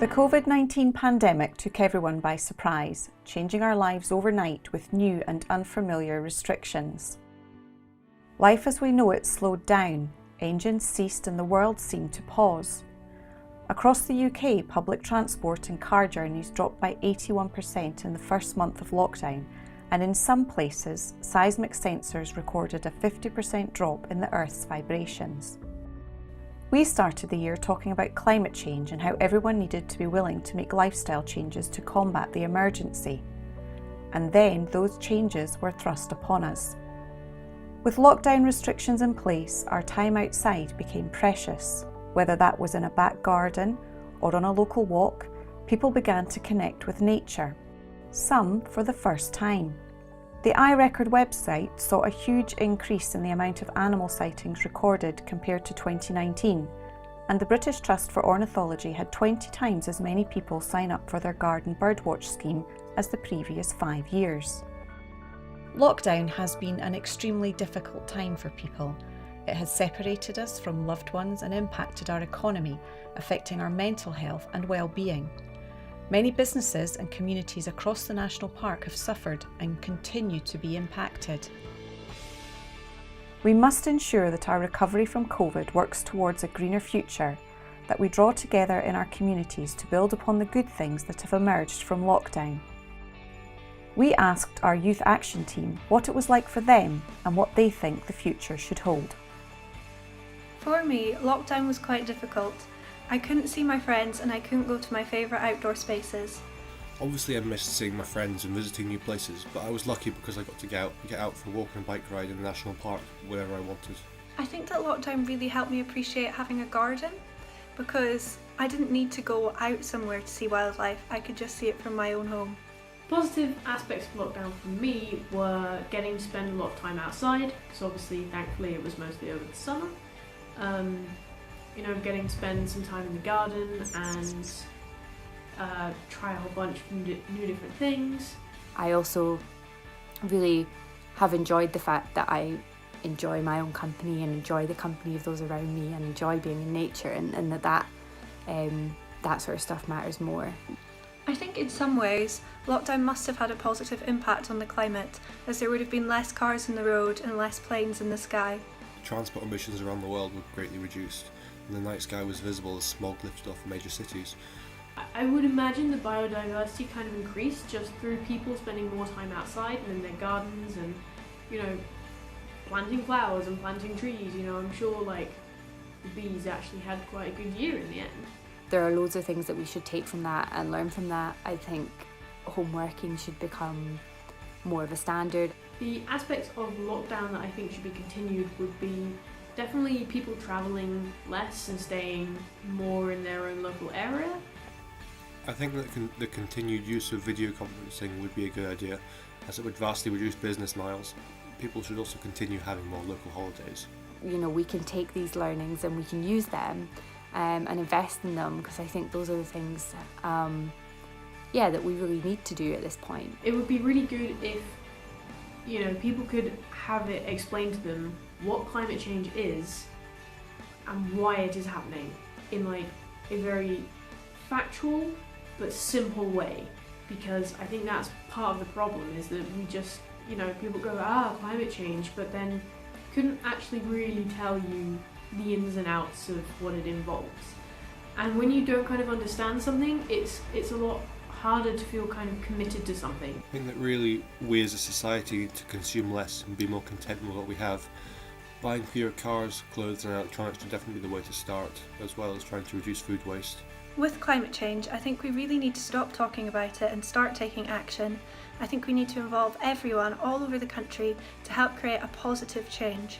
The COVID-19 pandemic took everyone by surprise, changing our lives overnight with new and unfamiliar restrictions. Life as we know it slowed down, engines ceased and the world seemed to pause. Across the UK, public transport and car journeys dropped by 81% in the first month of lockdown, and in some places, seismic sensors recorded a 50% drop in the Earth's vibrations. We started the year talking about climate change and how everyone needed to be willing to make lifestyle changes to combat the emergency. And then those changes were thrust upon us. With lockdown restrictions in place, our time outside became precious. Whether that was in a back garden or on a local walk, people began to connect with nature, some for the first time. The iRecord website saw a huge increase in the amount of animal sightings recorded compared to 2019, and the British Trust for Ornithology had 20 times as many people sign up for their garden birdwatch scheme as the previous 5 years. Lockdown has been an extremely difficult time for people. It has separated us from loved ones and impacted our economy, affecting our mental health and well-being. Many businesses and communities across the national park have suffered and continue to be impacted. We must ensure that our recovery from COVID works towards a greener future, that we draw together in our communities to build upon the good things that have emerged from lockdown. We asked our Youth Action Team what it was like for them and what they think the future should hold. For me, lockdown was quite difficult. I couldn't see my friends and I couldn't go to my favourite outdoor spaces. Obviously I missed seeing my friends and visiting new places, but I was lucky because I got to get out for a walk and bike ride in the national park whenever I wanted. I think that lockdown really helped me appreciate having a garden, because I didn't need to go out somewhere to see wildlife, I could just see it from my own home. Positive aspects of lockdown for me were getting to spend a lot of time outside, so obviously thankfully it was mostly over the summer. Getting to spend some time in the garden and try a whole bunch of new different things. I also really have enjoyed the fact that I enjoy my own company and enjoy the company of those around me and enjoy being in nature, and that sort of stuff matters more. I think in some ways, lockdown must have had a positive impact on the climate, as there would have been less cars in the road and less planes in the sky. Transport emissions around the world were greatly reduced, and the night sky was visible as smog lifted off major cities. I would imagine the biodiversity kind of increased just through people spending more time outside and in their gardens and, planting flowers and planting trees. I'm sure the bees actually had quite a good year in the end. There are loads of things that we should take from that and learn from that. I think home working should become more of a standard. The aspects of lockdown that I think should be continued would be definitely people travelling less and staying more in their own local area. I think that the continued use of video conferencing would be a good idea, as it would vastly reduce business miles. People should also continue having more local holidays. We can take these learnings and we can use them and invest in them, because I think those are the things that we really need to do at this point. It would be really good if people could have it explained to them what climate change is and why it is happening in a very factual but simple way, because I think that's part of the problem, is that we just, people go, climate change, but then couldn't actually really tell you the ins and outs of what it involves. And when you don't kind of understand something, it's a lot harder to feel kind of committed to something. I think that really we as a society need to consume less and be more content with what we have. Buying fewer cars, clothes and electronics would definitely be the way to start, as well as trying to reduce food waste. With climate change, I think we really need to stop talking about it and start taking action. I think we need to involve everyone all over the country to help create a positive change.